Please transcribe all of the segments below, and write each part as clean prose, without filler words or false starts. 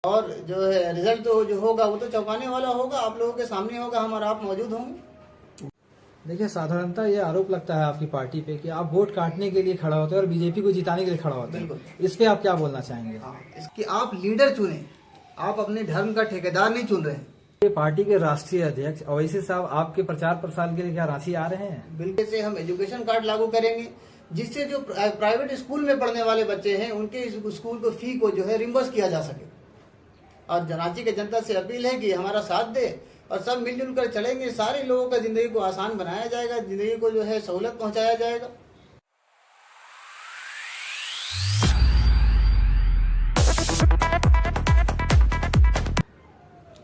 और जो है रिजल्ट तो जो होगा वो तो चौंकाने वाला होगा, आप लोगों के सामने होगा, हम और आप मौजूद होंगे। देखिए, साधारणतः ये आरोप लगता है आपकी पार्टी पे कि आप वोट काटने के लिए खड़ा होते हैं और बीजेपी को जिताने के लिए खड़ा होते हैं। इस पे आप क्या बोलना चाहेंगे? हाँ, इसकी आप लीडर चुने, आप अपने धर्म का ठेकेदार नहीं चुन रहे हैं। ये पार्टी के राष्ट्रीय अध्यक्ष अवैसी साहब आपके प्रचार प्रसार के लिए क्या रांची आ रहे हैं? बिल्कुल से हम एजुकेशन कार्ड लागू करेंगे, जिससे जो प्राइवेट स्कूल में पढ़ने वाले बच्चे हैं उनके इस स्कूल को फी को जो है रिम्बर्स किया जा सके। और रांची के जनता से अपील है कि हमारा साथ दे और सब मिलजुल कर चलेंगे, सारे लोगों का जिंदगी को आसान बनाया जाएगा, जिंदगी को जो है सहूलत पहुंचाया जाएगा।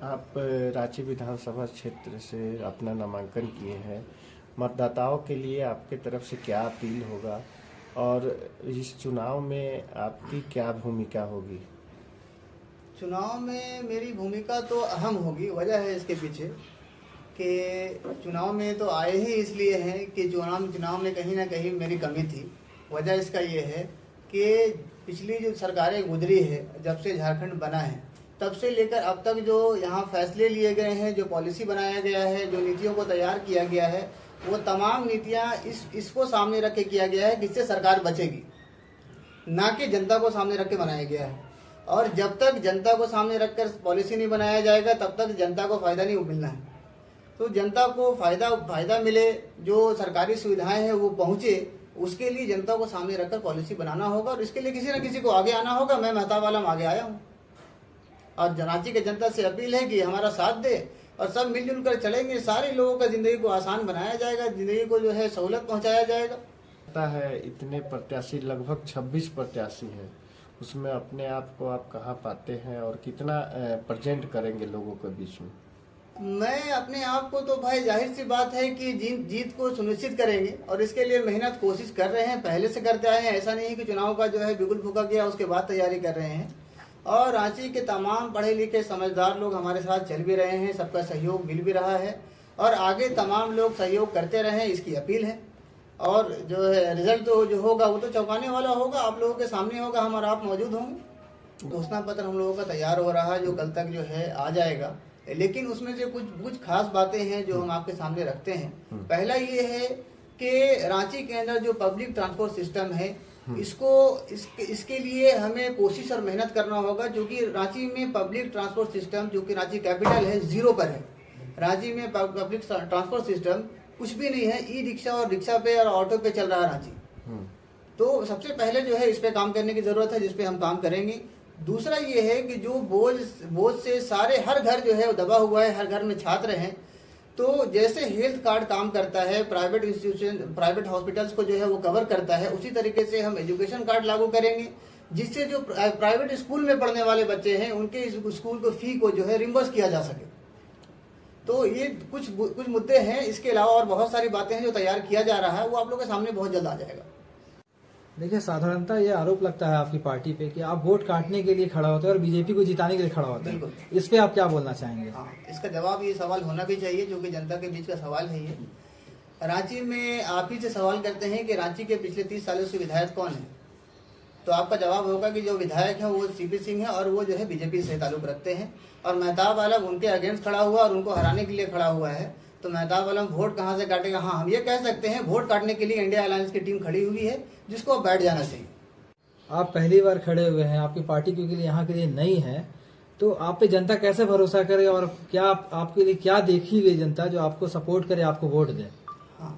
आप रांची विधानसभा क्षेत्र से अपना नामांकन किए हैं, मतदाताओं के लिए आपके तरफ से क्या अपील होगा और इस चुनाव में आपकी क्या भूमिका होगी? चुनाव में मेरी भूमिका तो अहम होगी। वजह है इसके पीछे कि चुनाव में तो आए ही इसलिए हैं कि चुनाव में कहीं ना कहीं मेरी कमी थी। वजह इसका ये है कि पिछली जो सरकारें गुजरी है, जब से झारखंड बना है तब से लेकर अब तक जो यहाँ फैसले लिए गए हैं, जो पॉलिसी बनाया गया है, जो नीतियों को तैयार किया गया है, वो तमाम नीतियाँ इसको सामने रख के किया गया है जिससे सरकार बचेगी, ना कि जनता को सामने रख के बनाया गया है। और जब तक जनता को सामने रखकर पॉलिसी नहीं बनाया जाएगा तब तक जनता को फायदा नहीं मिलना है। तो जनता को फायदा मिले, जो सरकारी सुविधाएं हैं वो पहुंचे, उसके लिए जनता को सामने रखकर पॉलिसी बनाना होगा और इसके लिए किसी न किसी को आगे आना होगा। मैं मेहताब आलम आगे आया हूँ और रांची के जनता से अपील है कि हमारा साथ दे और सब मिलजुल कर चलेंगे, सारे लोगों का जिंदगी को आसान बनाया जाएगा, जिंदगी को जो है सहूलत पहुंचाया जाएगा। पता है इतने प्रत्याशी, लगभग 26 प्रत्याशी हैं, उसमें अपने आप को आप कहाँ पाते हैं और कितना प्रेजेंट करेंगे लोगों के बीच में? मैं अपने आप को तो भाई जाहिर सी बात है कि जीत को सुनिश्चित करेंगे और इसके लिए मेहनत कोशिश कर रहे हैं, पहले से करते आए हैं। ऐसा नहीं है कि चुनाव का जो है बिगुल फूका गया उसके बाद तैयारी कर रहे हैं। और रांची के तमाम पढ़े लिखे समझदार लोग हमारे साथ चल भी रहे हैं, सबका सहयोग मिल भी रहा है और आगे तमाम लोग सहयोग करते रहें, इसकी अपील है। और जो है रिजल्ट तो जो होगा वो तो चौंकाने वाला होगा, आप लोगों के सामने होगा, हम और आप मौजूद होंगे। घोषणा पत्र हम लोगों का तैयार हो रहा है, जो कल तक जो है आ जाएगा, लेकिन उसमें से कुछ खास बातें हैं जो हम आपके सामने रखते हैं। पहला ये है कि रांची के अंदर जो पब्लिक ट्रांसपोर्ट सिस्टम है इसके लिए हमें कोशिश और मेहनत करना होगा, क्योंकि रांची में पब्लिक ट्रांसपोर्ट सिस्टम, जो कि रांची कैपिटल है, जीरो पर है। रांची में पब्लिक ट्रांसपोर्ट सिस्टम कुछ भी नहीं है, ई रिक्शा और रिक्शा पे और ऑटो पे चल रहा है रांची। तो सबसे पहले जो है इस पे काम करने की जरूरत है, जिस पे हम काम करेंगे। दूसरा ये है कि जो बोझ से सारे हर घर जो है दबा हुआ है, हर घर में छात्र हैं, तो जैसे हेल्थ कार्ड काम करता है, प्राइवेट इंस्टीट्यूशन, प्राइवेट हॉस्पिटल्स को जो है वो कवर करता है, उसी तरीके से हम एजुकेशन कार्ड लागू करेंगे, जिससे जो प्राइवेट स्कूल में पढ़ने वाले बच्चे हैं उनके इस स्कूल को फी को जो है रिम्बर्स किया जा सके। तो ये कुछ मुद्दे हैं। इसके अलावा और बहुत सारी बातें हैं जो तैयार किया जा रहा है, वो आप लोगों के सामने बहुत जल्द आ जाएगा। देखिए, साधारणतः ये आरोप लगता है आपकी पार्टी पे कि आप वोट काटने के लिए खड़ा होते हैं और बीजेपी को जिताने के लिए खड़ा होते हैं। इस पे आप क्या बोलना चाहेंगे? हाँ, इसका जवाब ये सवाल होना भी चाहिए, जो कि जनता के बीच का सवाल है। ये रांची में आप ही से सवाल करते हैं कि रांची के पिछले 30 सालों से विधायक कौन है, तो आपका जवाब होगा कि जो विधायक है वो सीपी सिंह है और वो जो है बीजेपी से ताल्लुक रखते हैं और मेहताब आलम उनके अगेंस्ट खड़ा हुआ और उनको हराने के लिए खड़ा हुआ है। तो मेहताब आलम वोट कहाँ से काटेगा? हाँ, हम ये कह सकते हैं वोट काटने के लिए इंडिया अलायंस की टीम खड़ी हुई है, जिसको अब बैठ जाना चाहिए। आप पहली बार खड़े हुए हैं, आपकी पार्टी क्योंकि यहाँ के लिए नई है, तो आप पे जनता कैसे भरोसा करे और क्या आपके लिए क्या देखी गई जनता जो आपको सपोर्ट करे, आपको वोट दे? हाँ,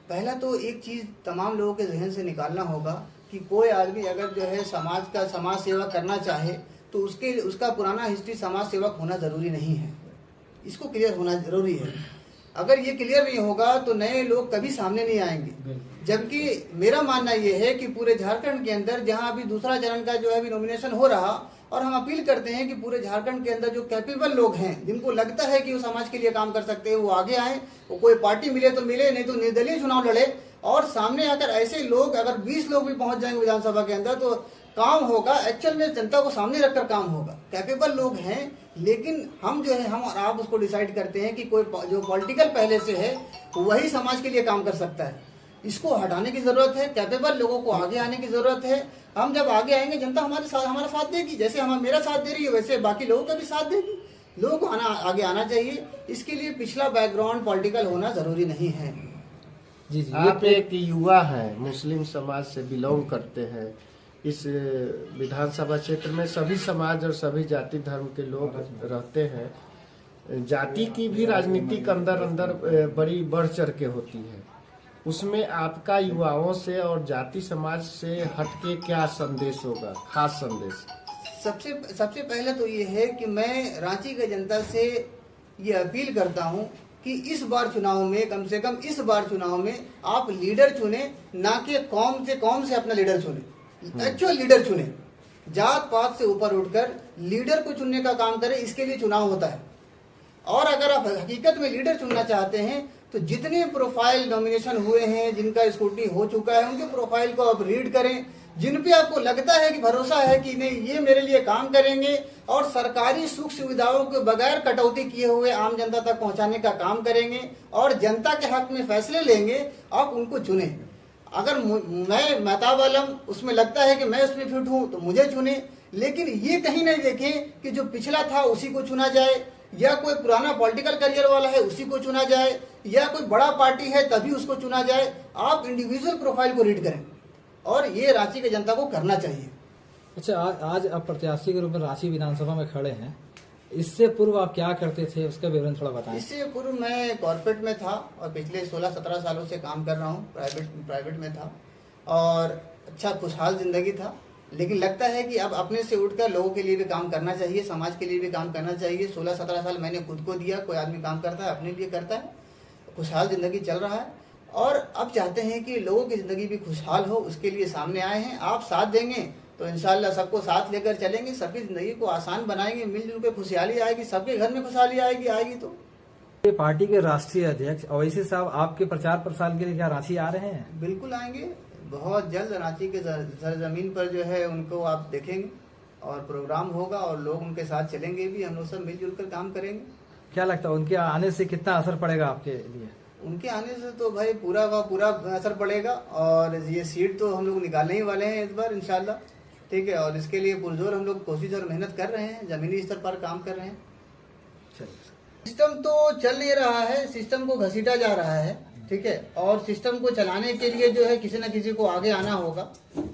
पहला तो एक चीज तमाम लोगों के जहन से निकालना होगा कि कोई आदमी अगर जो है समाज सेवा करना चाहे तो उसका पुराना हिस्ट्री समाज सेवक होना जरूरी नहीं है, इसको क्लियर होना जरूरी है। अगर ये क्लियर नहीं होगा तो नए लोग कभी सामने नहीं आएंगे। जबकि मेरा मानना ये है कि पूरे झारखंड के अंदर, जहां अभी दूसरा चरण का जो है अभी नॉमिनेशन हो रहा, और हम अपील करते हैं कि पूरे झारखंड के अंदर जो कैपेबल लोग हैं, जिनको लगता है कि वो समाज के लिए काम कर सकते हैं, वो आगे आए। वो कोई पार्टी मिले तो मिले, नहीं तो निर्दलीय चुनाव लड़े और सामने आकर ऐसे लोग, अगर 20 लोग भी पहुंच जाएंगे विधानसभा के अंदर, तो काम होगा। एक्चुअल में जनता को सामने रखकर काम होगा। कैपेबल लोग हैं, लेकिन हम जो है, हम और आप उसको डिसाइड करते हैं कि कोई जो पॉलिटिकल पहले से है वही समाज के लिए काम कर सकता है। इसको हटाने की जरूरत है। कैपेबल लोगों को आगे आने की जरूरत है। हम जब आगे आएंगे जनता हमारा साथ देगी, जैसे मेरा साथ दे रही है वैसे बाकी लोगों का भी साथ देगी। लोगों को आगे आना चाहिए। इसके लिए पिछला बैकग्राउंड पॉलिटिकल होना जरूरी नहीं है। जी जी, आप एक युवा हैं, मुस्लिम समाज से बिलोंग करते हैं। इस विधानसभा क्षेत्र में सभी समाज और सभी जाति धर्म के लोग रहते हैं। जाति की भी राजनीतिक अंदर बड़ी बढ़ चढ़ के होती है। उसमें आपका युवाओं से और जाति समाज से हटके क्या संदेश होगा, खास संदेश? सबसे पहले तो ये है कि मैं रांची की जनता से ये अपील करता हूँ कि इस बार चुनाव में, कम से कम इस बार चुनाव में आप लीडर चुने, ना कि कौम से अपना लीडर चुने। एक्चुअल लीडर चुने, जात पात से ऊपर उठकर लीडर को चुनने का काम करें। इसके लिए चुनाव होता है। और अगर आप हकीकत में लीडर चुनना चाहते हैं तो जितने प्रोफाइल नॉमिनेशन हुए हैं, जिनका स्क्रूटनी हो चुका है, उनके प्रोफाइल को आप रीड करें। जिन पे आपको लगता है कि भरोसा है कि नहीं ये मेरे लिए काम करेंगे और सरकारी सुख सुविधाओं के बगैर कटौती किए हुए आम जनता तक पहुंचाने का काम करेंगे और जनता के हक में फैसले लेंगे, आप उनको चुने। अगर मैं महताब आलम उसमें लगता है कि मैं उसमें फिट हूं तो मुझे चुने, लेकिन ये कहीं नहीं देखें कि जो पिछला था उसी को चुना जाए, या कोई पुराना पॉलिटिकल करियर वाला है उसी को चुना जाए, या कोई बड़ा पार्टी है तभी उसको चुना जाए। आप इंडिविजुअल प्रोफाइल को रीड करें और ये रांची की जनता को करना चाहिए। अच्छा, आज आप प्रत्याशी के रूप में रांची विधानसभा में खड़े हैं। इससे पूर्व आप क्या करते थे, उसका विवरण थोड़ा बताएं। इससे पूर्व मैं कॉर्पोरेट में था और पिछले 16-17 सालों से काम कर रहा हूँ। प्राइवेट में था और अच्छा खुशहाल जिंदगी था। लेकिन लगता है कि अब अपने से उठकर लोगों के लिए भी काम करना चाहिए, समाज के लिए भी काम करना चाहिए। 16-17 साल मैंने खुद को दिया। कोई आदमी काम करता है अपने लिए करता है। खुशहाल जिंदगी चल रहा है और अब चाहते हैं कि लोगों की जिंदगी भी खुशहाल हो, उसके लिए सामने आए हैं। आप साथ देंगे तो इंशाल्लाह सबको साथ लेकर चलेंगे, सबकी जिंदगी को आसान बनाएंगे, मिलजुल कर खुशहाली आएगी, सबके घर में खुशहाली आएगी तो। ये पार्टी के राष्ट्रीय अध्यक्ष अवैसी साहब आपके प्रचार प्रसार के लिए क्या रांची आ रहे हैं? बिल्कुल आएंगे। बहुत जल्द रांची के सरजमीन पर जो है उनको आप देखेंगे और प्रोग्राम होगा और लोग उनके साथ चलेंगे भी। हम लोग सब मिलजुल कर काम करेंगे। क्या लगता है उनके आने से कितना असर पड़ेगा आपके लिए? उनके आने से तो भाई पूरा का पूरा असर पड़ेगा और ये सीट तो हम लोग निकालने ही वाले हैं इस बार इंशाल्लाह। ठीक है, और इसके लिए पुरजोर हम लोग कोशिश और मेहनत कर रहे हैं, जमीनी स्तर पर काम कर रहे हैं। सिस्टम तो चल नहीं रहा है, सिस्टम को घसीटा जा रहा है। ठीक है, और सिस्टम को चलाने के लिए जो है किसी न किसी को आगे आना होगा,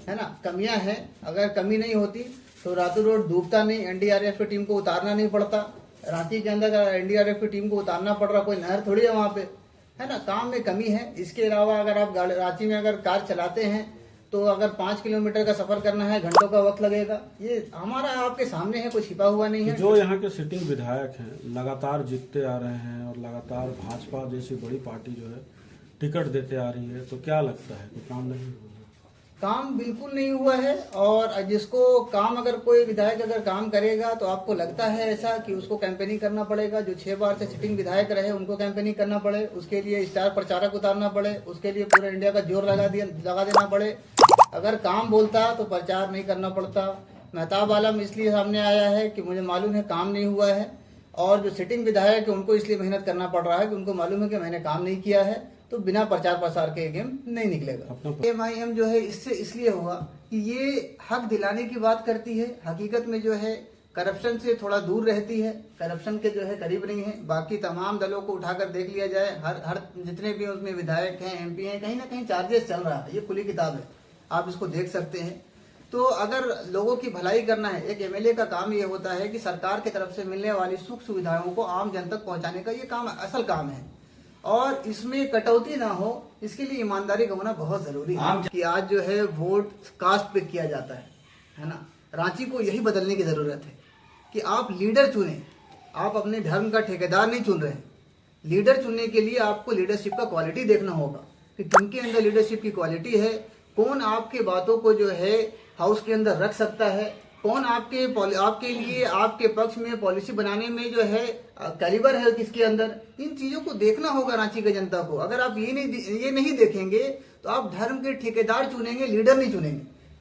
है ना। कमियां हैं, अगर कमी नहीं होती तो रातों रोड डूबता नहीं, एनडीआरएफ की टीम को उतारना नहीं पड़ता। रांची के अंदर एनडीआरएफ की टीम को उतारना पड़ रहा, कोई नहर थोड़ी है वहाँ पे, है ना। काम में कमी है। इसके अलावा अगर आप रांची में अगर कार चलाते हैं तो अगर 5 किलोमीटर का सफर करना है, घंटों का वक्त लगेगा। ये हमारा आपके सामने है, कोई छिपा हुआ नहीं है। जो यहाँ के सिटिंग विधायक हैं लगातार जीतते आ रहे हैं और लगातार भाजपा जैसी बड़ी पार्टी जो है टिकट देते आ रही है, तो क्या लगता है कि काम नहीं हुआ? काम बिल्कुल नहीं हुआ है। और जिसको काम, अगर कोई विधायक अगर काम करेगा तो आपको लगता है ऐसा कि उसको कैंपेनिंग करना पड़ेगा। जो 6 बार से सिटिंग विधायक रहे उनको कैंपेनिंग करना पड़े, उसके लिए स्टार प्रचारक उतारना पड़े, उसके लिए पूरे इंडिया का जोर लगा देना पड़े। अगर काम बोलता तो प्रचार नहीं करना पड़ता। महताब आलम इसलिए सामने आया है कि मुझे मालूम है काम नहीं हुआ है, और जो सिटिंग विधायक है उनको इसलिए मेहनत करना पड़ रहा है कि उनको मालूम है कि मैंने काम नहीं किया है, तो बिना प्रचार प्रसार के गेम नहीं निकलेगा। एमआईएम जो है इससे इसलिए हुआ कि ये हक दिलाने की बात करती है, हकीकत में जो है करप्शन से थोड़ा दूर रहती है, करप्शन के जो है करीब नहीं है। बाकी तमाम दलों को उठाकर देख लिया जाए, हर जितने भी उसमें विधायक हैं, एमपी हैं, कहीं ना कहीं चार्जेस चल रहा है। ये खुली किताब है, आप इसको देख सकते हैं। तो अगर लोगों की भलाई करना है, एक एमएलए का काम ये होता है कि सरकार की तरफ से मिलने वाली सुख सुविधाओं को आम जन तक पहुंचाने का ये काम असल काम है, और इसमें कटौती ना हो, इसके लिए ईमानदारी का होना बहुत जरूरी है। कि आज जो है वोट कास्ट पे किया जाता है ना। रांची को यही बदलने की जरूरत है कि आप लीडर चुने। आप अपने धर्म का ठेकेदार नहीं चुन रहे। लीडर चुनने के लिए आपको लीडरशिप का क्वालिटी देखना होगा कि किनके अंदर लीडरशिप की क्वालिटी है, कौन आपके बातों को जो है हाउस के अंदर रख सकता है, कौन आपके लिए आपके पक्ष में पॉलिसी बनाने में जो है कैलिबर है किसके अंदर। इन चीजों को देखना होगा रांची की जनता को। अगर आप ये नहीं देखेंगे तो आप धर्म के ठेकेदार चुनेंगे, लीडर नहीं चुनेंगे।